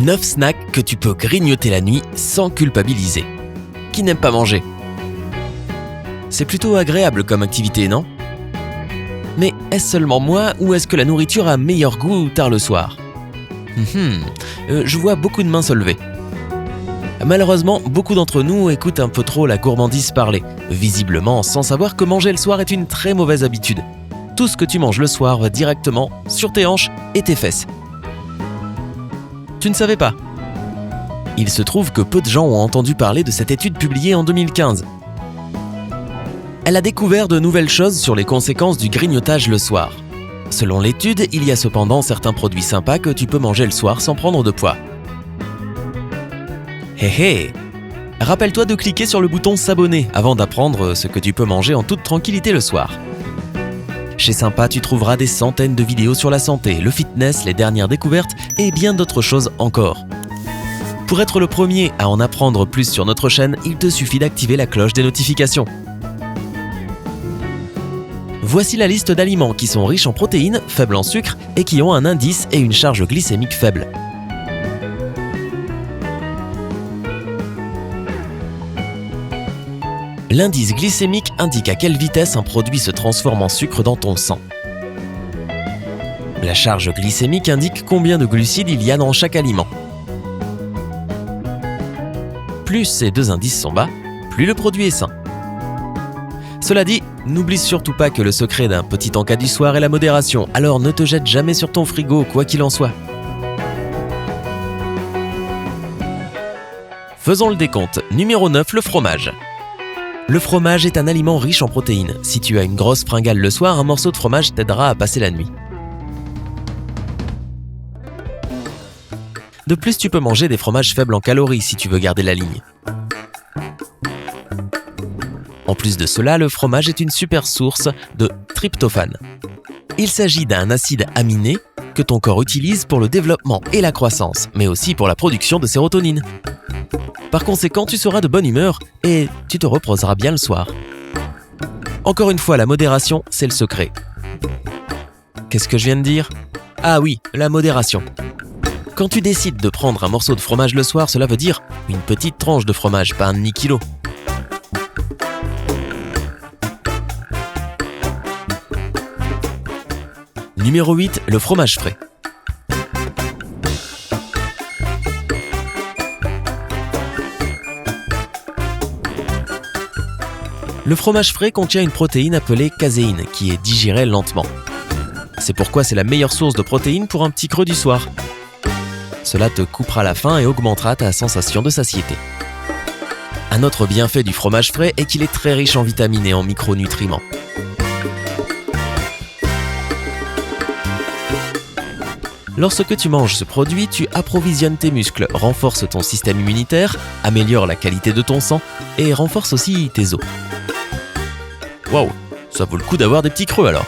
9 snacks que tu peux grignoter la nuit sans culpabiliser. Qui n'aime pas manger? C'est plutôt agréable comme activité, non? Mais est-ce seulement moi ou est-ce que la nourriture a meilleur goût tard le soir? Je vois beaucoup de mains se lever. Malheureusement, beaucoup d'entre nous écoutent un peu trop la gourmandise parler, visiblement sans savoir que manger le soir est une très mauvaise habitude. Tout ce que tu manges le soir va directement sur tes hanches et tes fesses. Tu ne savais pas? Il se trouve que peu de gens ont entendu parler de cette étude publiée en 2015. Elle a découvert de nouvelles choses sur les conséquences du grignotage le soir. Selon l'étude, il y a cependant certains produits sympas que tu peux manger le soir sans prendre de poids. Rappelle-toi de cliquer sur le bouton s'abonner avant d'apprendre ce que tu peux manger en toute tranquillité le soir. Chez Sympa, tu trouveras des centaines de vidéos sur la santé, le fitness, les dernières découvertes et bien d'autres choses encore. Pour être le premier à en apprendre plus sur notre chaîne, il te suffit d'activer la cloche des notifications. Voici la liste d'aliments qui sont riches en protéines, faibles en sucre et qui ont un indice et une charge glycémique faible. L'indice glycémique indique à quelle vitesse un produit se transforme en sucre dans ton sang. La charge glycémique indique combien de glucides il y a dans chaque aliment. Plus ces deux indices sont bas, plus le produit est sain. Cela dit, n'oublie surtout pas que le secret d'un petit encas du soir est la modération, alors ne te jette jamais sur ton frigo, quoi qu'il en soit. Faisons le décompte. Numéro 9, le fromage. Le fromage est un aliment riche en protéines. Si tu as une grosse fringale le soir, un morceau de fromage t'aidera à passer la nuit. De plus, tu peux manger des fromages faibles en calories si tu veux garder la ligne. En plus de cela, le fromage est une super source de tryptophane. Il s'agit d'un acide aminé que ton corps utilise pour le développement et la croissance, mais aussi pour la production de sérotonine. Par conséquent, tu seras de bonne humeur et tu te reposeras bien le soir. Encore une fois, la modération, c'est le secret. Qu'est-ce que je viens de dire? Ah oui, la modération. Quand tu décides de prendre un morceau de fromage le soir, cela veut dire une petite tranche de fromage, pas un demi-kilo. Numéro 8, le fromage frais. Le fromage frais contient une protéine appelée caséine qui est digérée lentement. C'est pourquoi c'est la meilleure source de protéines pour un petit creux du soir. Cela te coupera la faim et augmentera ta sensation de satiété. Un autre bienfait du fromage frais est qu'il est très riche en vitamines et en micronutriments. Lorsque tu manges ce produit, tu approvisionnes tes muscles, renforces ton système immunitaire, améliores la qualité de ton sang et renforces aussi tes os. Waouh, ça vaut le coup d'avoir des petits creux alors.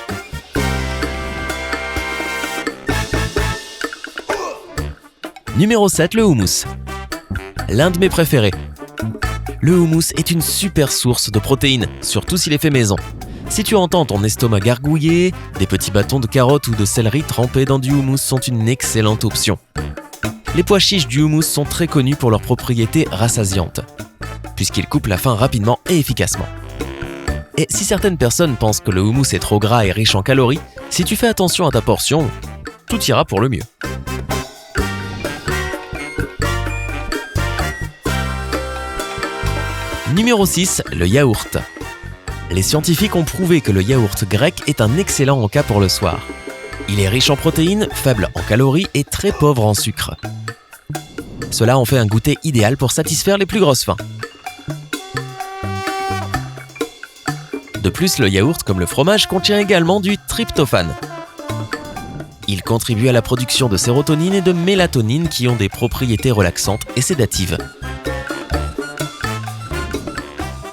Numéro 7, le houmous. L'un de mes préférés. Le houmous est une super source de protéines, surtout s'il est fait maison. Si tu entends ton estomac gargouiller, des petits bâtons de carottes ou de céleri trempés dans du houmous sont une excellente option. Les pois chiches du houmous sont très connus pour leurs propriétés rassasiantes, puisqu'ils coupent la faim rapidement et efficacement. Et si certaines personnes pensent que le houmous est trop gras et riche en calories, si tu fais attention à ta portion, tout ira pour le mieux. Numéro 6, le yaourt. Les scientifiques ont prouvé que le yaourt grec est un excellent encas pour le soir. Il est riche en protéines, faible en calories et très pauvre en sucre. Cela en fait un goûter idéal pour satisfaire les plus grosses faims. De plus, le yaourt, comme le fromage, contient également du tryptophane. Il contribue à la production de sérotonine et de mélatonine qui ont des propriétés relaxantes et sédatives.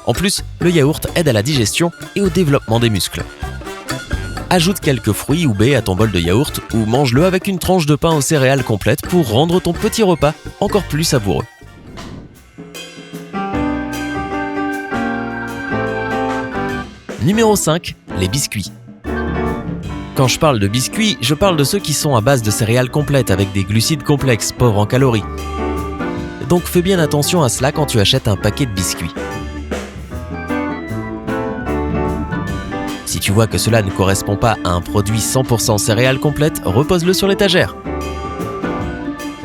En plus, le yaourt aide à la digestion et au développement des muscles. Ajoute quelques fruits ou baies à ton bol de yaourt ou mange-le avec une tranche de pain aux céréales complète pour rendre ton petit repas encore plus savoureux. Numéro 5, les biscuits. Quand je parle de biscuits, je parle de ceux qui sont à base de céréales complètes avec des glucides complexes, pauvres en calories. Donc fais bien attention à cela quand tu achètes un paquet de biscuits. Si tu vois que cela ne correspond pas à un produit 100% céréales complètes, repose-le sur l'étagère.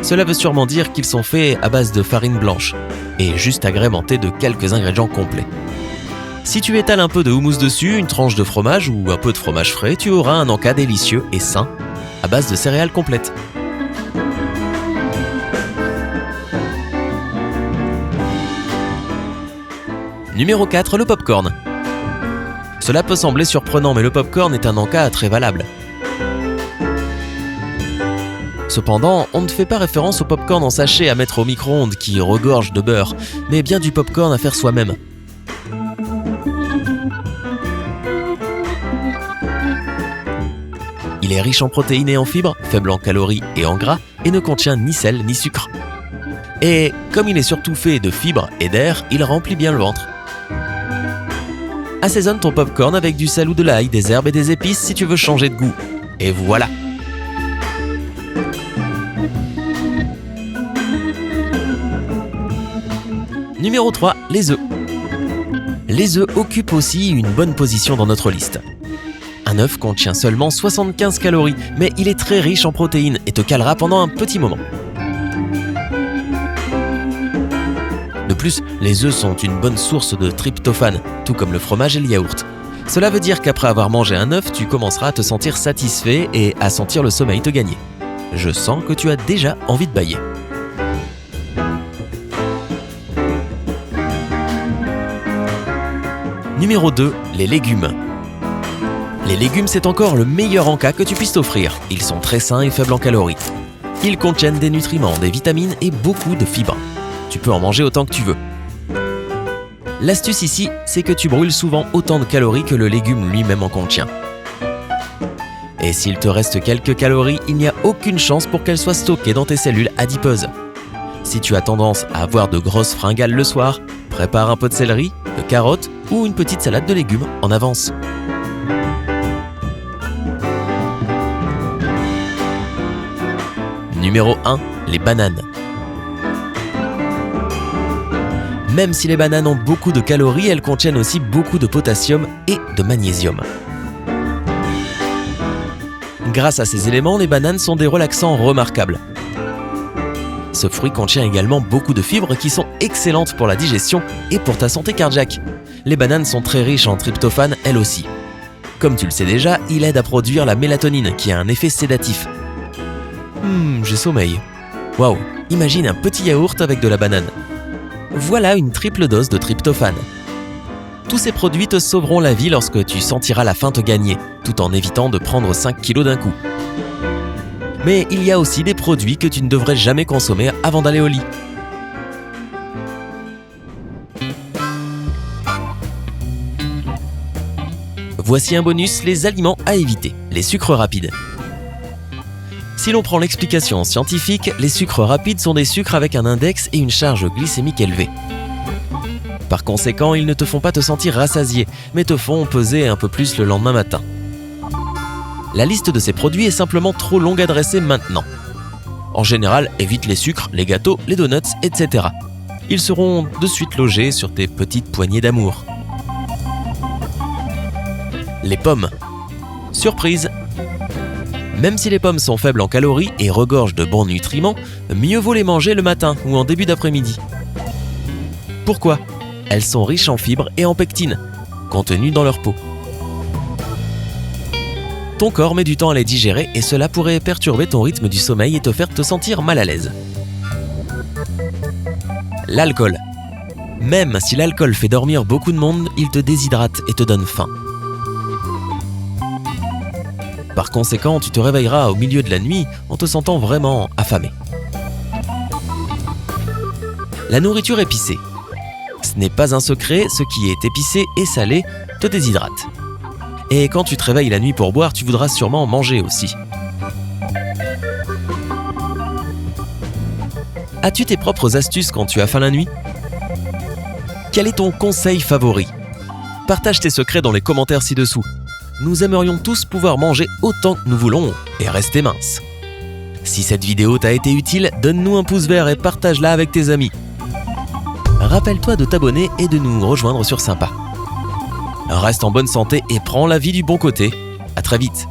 Cela veut sûrement dire qu'ils sont faits à base de farine blanche et juste agrémentés de quelques ingrédients complets. Si tu étales un peu de houmous dessus, une tranche de fromage ou un peu de fromage frais, tu auras un encas délicieux et sain à base de céréales complètes. Numéro 4, le popcorn. Cela peut sembler surprenant, mais le popcorn est un encas très valable. Cependant, on ne fait pas référence au popcorn en sachet à mettre au micro-ondes qui regorge de beurre, mais bien du popcorn à faire soi-même. Il est riche en protéines et en fibres, faible en calories et en gras, et ne contient ni sel ni sucre. Et comme il est surtout fait de fibres et d'air, il remplit bien le ventre. Assaisonne ton popcorn avec du sel ou de l'ail, des herbes et des épices si tu veux changer de goût. Et voilà! Numéro 3, les œufs. Les œufs occupent aussi une bonne position dans notre liste. Un œuf contient seulement 75 calories, mais il est très riche en protéines et te calera pendant un petit moment. De plus, les œufs sont une bonne source de tryptophane, tout comme le fromage et le yaourt. Cela veut dire qu'après avoir mangé un œuf, tu commenceras à te sentir satisfait et à sentir le sommeil te gagner. Je sens que tu as déjà envie de bâiller. Numéro 2, les légumes. Les légumes, c'est encore le meilleur encas que tu puisses t'offrir. Ils sont très sains et faibles en calories. Ils contiennent des nutriments, des vitamines et beaucoup de fibres. Tu peux en manger autant que tu veux. L'astuce ici, c'est que tu brûles souvent autant de calories que le légume lui-même en contient. Et s'il te reste quelques calories, il n'y a aucune chance pour qu'elles soient stockées dans tes cellules adipeuses. Si tu as tendance à avoir de grosses fringales le soir, prépare un peu de céleri, de carottes ou une petite salade de légumes en avance. Numéro 1, les bananes. Même si les bananes ont beaucoup de calories, elles contiennent aussi beaucoup de potassium et de magnésium. Grâce à ces éléments, les bananes sont des relaxants remarquables. Ce fruit contient également beaucoup de fibres qui sont excellentes pour la digestion et pour ta santé cardiaque. Les bananes sont très riches en tryptophane, elles aussi. Comme tu le sais déjà, il aide à produire la mélatonine qui a un effet sédatif. J'ai sommeil. Waouh, imagine un petit yaourt avec de la banane. Voilà une triple dose de tryptophane. Tous ces produits te sauveront la vie lorsque tu sentiras la faim te gagner, tout en évitant de prendre 5 kilos d'un coup. Mais il y a aussi des produits que tu ne devrais jamais consommer avant d'aller au lit. Voici un bonus, les aliments à éviter, les sucres rapides. Si l'on prend l'explication scientifique, les sucres rapides sont des sucres avec un index et une charge glycémique élevée. Par conséquent, ils ne te font pas te sentir rassasié, mais te font peser un peu plus le lendemain matin. La liste de ces produits est simplement trop longue à dresser maintenant. En général, évite les sucres, les gâteaux, les donuts, etc. Ils seront de suite logés sur tes petites poignées d'amour. Les pommes. Surprise! Même si les pommes sont faibles en calories et regorgent de bons nutriments, mieux vaut les manger le matin ou en début d'après-midi. Pourquoi ? Elles sont riches en fibres et en pectine, contenues dans leur peau. Ton corps met du temps à les digérer et cela pourrait perturber ton rythme du sommeil et te faire te sentir mal à l'aise. L'alcool. Même si l'alcool fait dormir beaucoup de monde, il te déshydrate et te donne faim. Par conséquent, tu te réveilleras au milieu de la nuit en te sentant vraiment affamé. La nourriture épicée. Ce n'est pas un secret, ce qui est épicé et salé te déshydrate. Et quand tu te réveilles la nuit pour boire, tu voudras sûrement manger aussi. As-tu tes propres astuces quand tu as faim la nuit ? Quel est ton conseil favori ? Partage tes secrets dans les commentaires ci-dessous. nous aimerions tous pouvoir manger autant que nous voulons et rester minces. Si cette vidéo t'a été utile, donne-nous un pouce vert et partage-la avec tes amis. Rappelle-toi de t'abonner et de nous rejoindre sur Sympa. Reste en bonne santé et prends la vie du bon côté. À très vite.